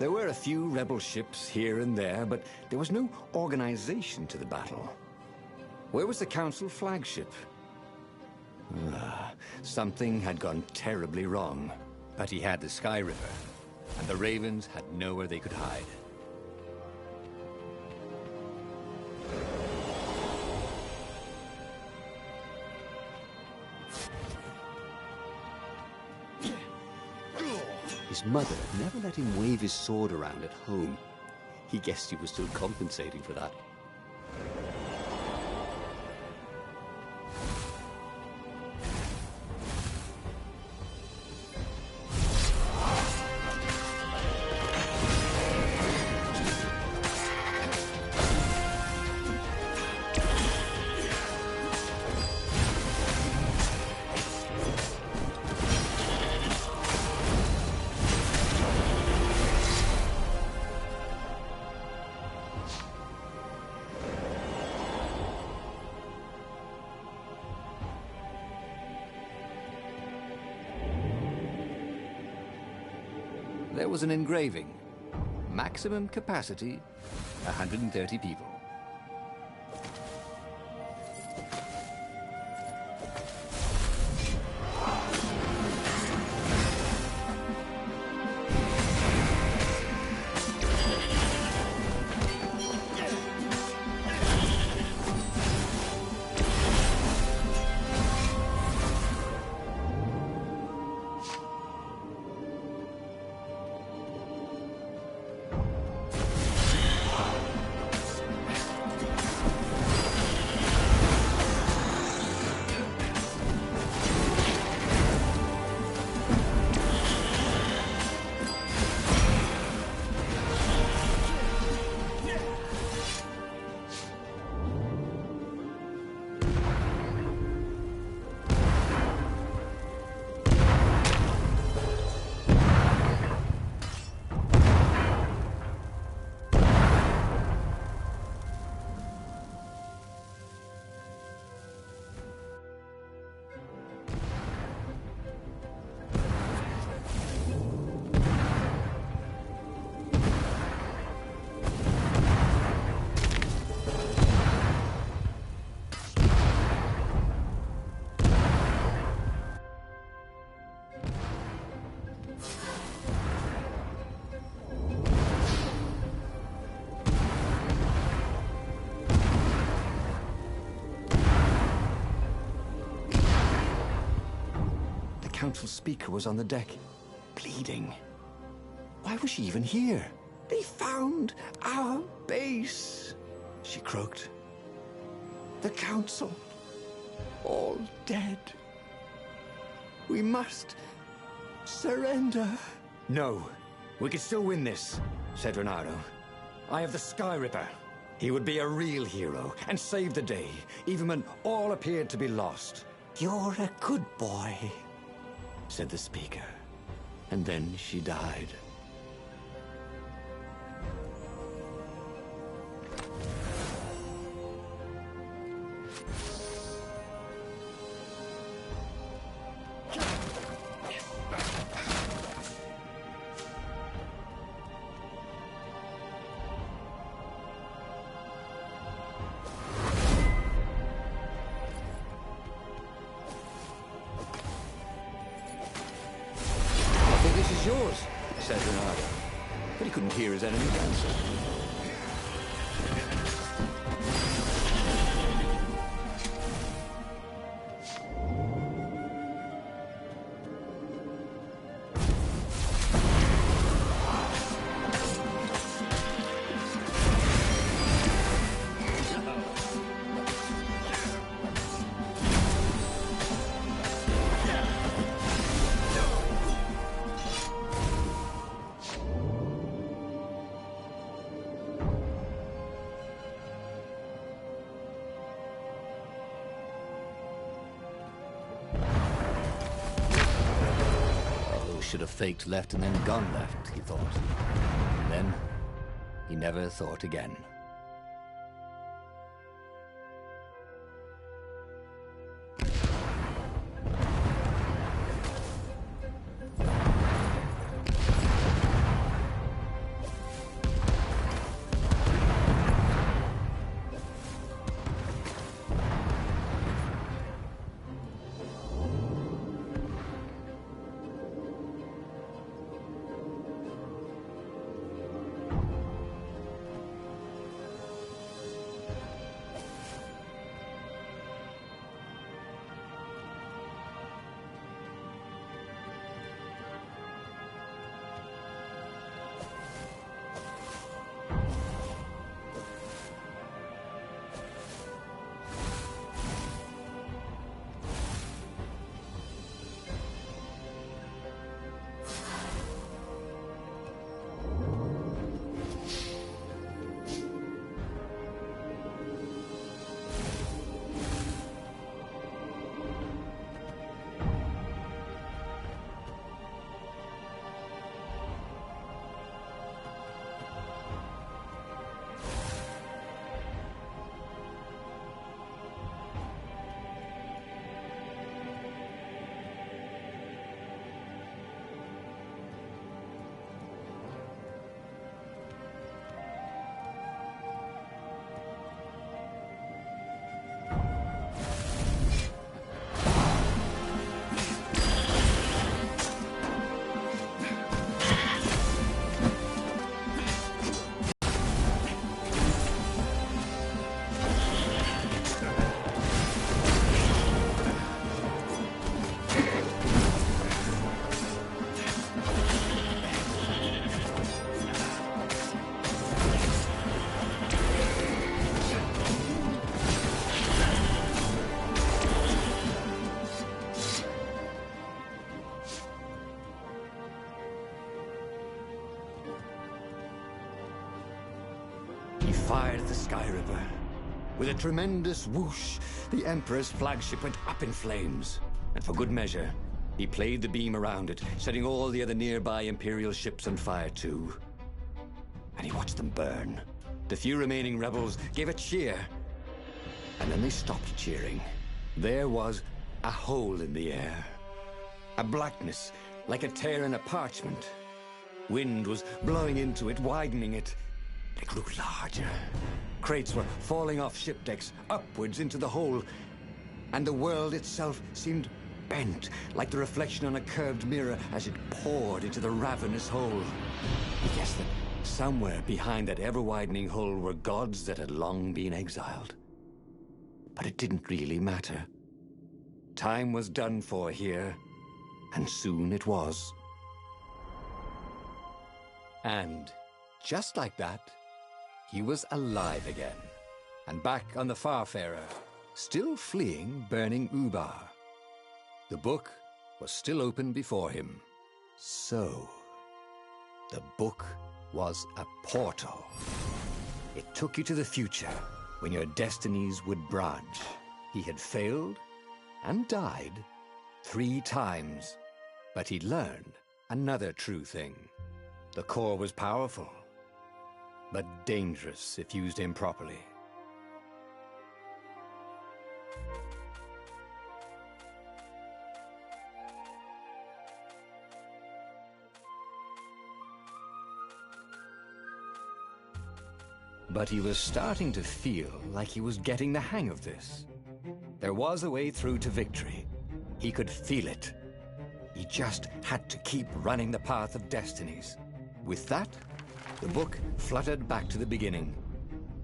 There were a few rebel ships here and there, but there was no organization to the battle. Where was the Council flagship? Something had gone terribly wrong. But he had the Sky River, and the Ravens had nowhere they could hide. His mother never let him wave his sword around at home. He guessed he was still compensating for that. There was an engraving. Maximum capacity, 130 people. Council speaker was on the deck, bleeding. Why was she even here? They found our base, she croaked. The Council, all dead. We must surrender. No, we could still win this, said Reynardo. I have the Sky Ripper. He would be a real hero and save the day, even when all appeared to be lost. You're a good boy, said the speaker, and then she died. Yours, said Reynardo, but he couldn't hear his enemy's answer. Should have faked left and then gone left, he thought. And then, he never thought again. fired at the Sky Ripper. With a tremendous whoosh, the Emperor's flagship went up in flames. And for good measure, he played the beam around it, setting all the other nearby Imperial ships on fire too. And he watched them burn. The few remaining rebels gave a cheer. And then they stopped cheering. There was a hole in the air. A blackness, like a tear in a parchment. Wind was blowing into it, widening it. It grew larger. Crates were falling off ship decks, upwards into the hole. And the world itself seemed bent, like the reflection on a curved mirror as it poured into the ravenous hole. He guessed that somewhere behind that ever-widening hole were gods that had long been exiled. But it didn't really matter. Time was done for here, and soon it was. And just like that, he was alive again, and back on the Farfarer, still fleeing burning Ubar. The book was still open before him. So, the book was a portal. It took you to the future, when your destinies would branch. He had failed and died 3 times, but he'd learned another true thing. The core was powerful, but dangerous if used improperly. But he was starting to feel like he was getting the hang of this. There was a way through to victory. He could feel it. He just had to keep running the path of destinies. With that, the book fluttered back to the beginning,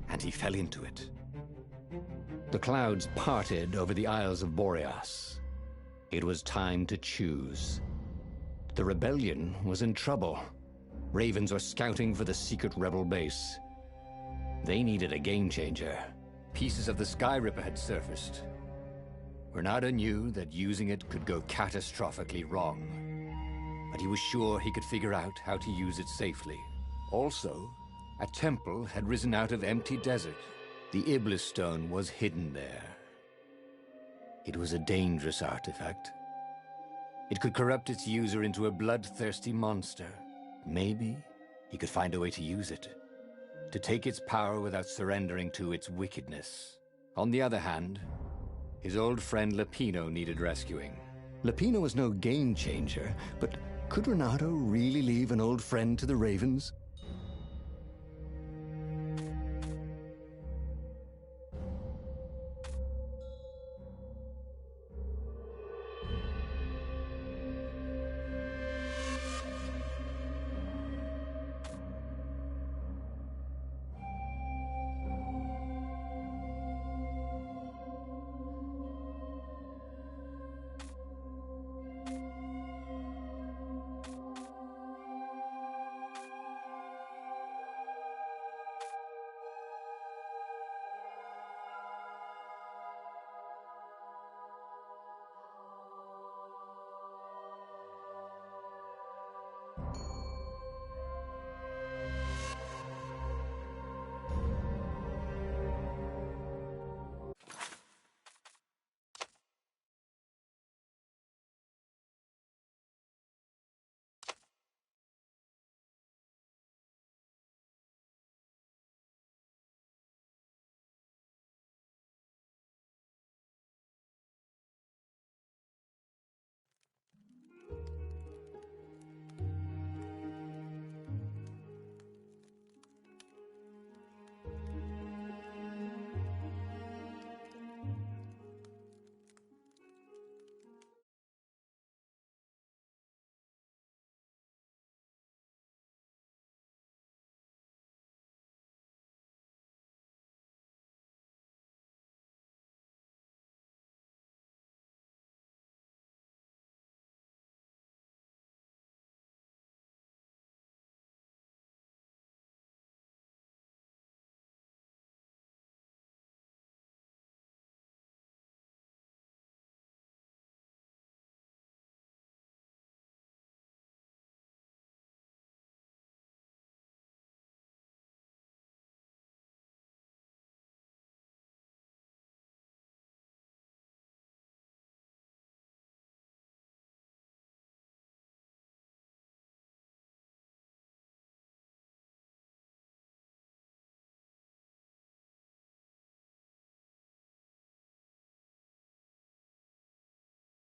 and he fell into it. The clouds parted over the Isles of Boreas. It was time to choose. The rebellion was in trouble. Ravens were scouting for the secret rebel base. They needed a game-changer. Pieces of the Sky Ripper had surfaced. Renata knew that using it could go catastrophically wrong, but he was sure he could figure out how to use it safely. Also, a temple had risen out of empty desert. The Iblis Stone was hidden there. It was a dangerous artifact. It could corrupt its user into a bloodthirsty monster. Maybe he could find a way to use it, to take its power without surrendering to its wickedness. On the other hand, his old friend Lapino needed rescuing. Lapino was no game changer, but could Renato really leave an old friend to the Ravens?